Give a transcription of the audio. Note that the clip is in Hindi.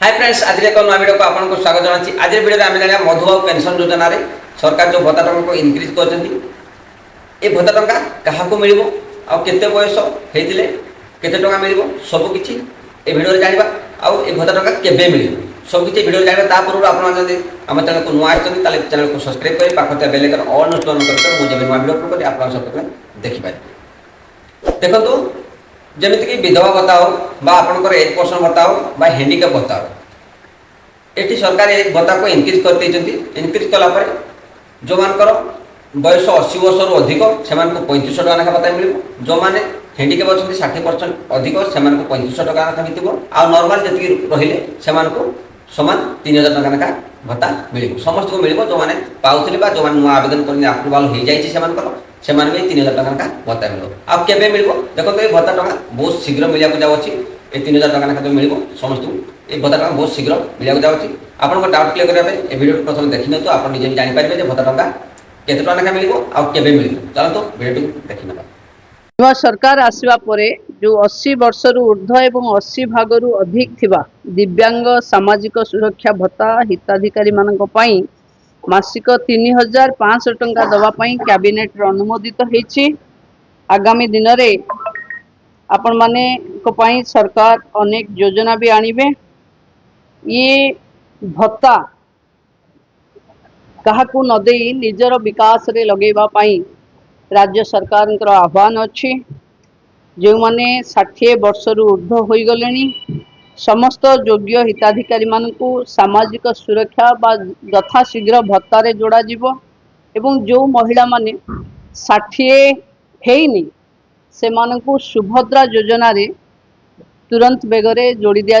हाय फ्रेंड्स, आज एक नया वीडियो को आपको स्वागत जनाची। आज वीडियो आम जाना मधुबाबू पेंशन योजना रे सरकार जो भत्ता टंका को इनक्रीज कर भत्ता टंका क्या मिल आते बयस होते केते टंका मिल सबकि भिडियो जाना आउ भत्ता टंका केबे मिल सबकि भिडियो जाना पूर्व आप आम चैनल को नुआ आते चैनल को सब्सक्राइब कर पाखते बेल आइकन ऑल नोटिफिकेशन कर मुझे नुआ वीडियो अपलोड कर आप सब देखिपारे। देखो जमीक विधवा भत्ता हो आपंकर एज पर्सन भत्ता हो हैंडिकैप भत्ता हो ये सरकार ये भत्ता को इनक्रीज कर इनक्रीज कलापर जो मानकर बयस 80 वर्ष रु अधिक से 3500 टका लेखा भत्ता मिल जो मैंने हैंडिकैप अच्छा 60% अधिक से 3500 टका लेखा मिल आ नॉर्मल जी रही से समान 3000 टका लेखा भत्ता मिल समस्त को मिल जो मैंने पाते जो मैंने नुआ आवेदन कर आप्रुवाल हो जाए से 3000 टका लेखा भत्ता मिल आ केबे मिल देखो ये भत्ता टका बहुत शीघ्र मिला जाऊँगी ये 3000 टका लेखा जो मिल समस्त ये भत्ता टका बहुत शीघ्र मिला जाऊँगी। आपको डाउट क्लियर करने वीडियो प्रथम देखी तो आप निजे जानीपारे भत्ता टका केते टका लेखा मिल आबे मिल चलते वीडियो देखी ना। नवा सरकार आसवा परे जो 80 वर्ष रु ऊर्ध्व एवं 80 भाग रु अधिक थिबा दिव्यांग सामाजिक सुरक्षा भत्ता हिताधिकारी मानक पई मासिक 3500 टंका दवा पई कैबिनेट रो अनुमोदित हेछि। आगामी दिन रे आपण माने को पई सरकार अनेक योजना भी आनिबे। ये भत्ता काहाकू न देई निजर विकास रे लगेबा पई राज्य सरकार आह्वान अच्छी। जो माने 60 वर्ष रु ऊर्ध्व हो गले समस्त योग्य हिताधिकारी मानकू सामाजिक सुरक्षा बा यथाशीघ्र भत्ता रे जोड़ा जीवो एवं जो महिला माने 60 हेनी से मानकू सुभद्रा योजना रे तुरंत बेगरे जोड़ी दिया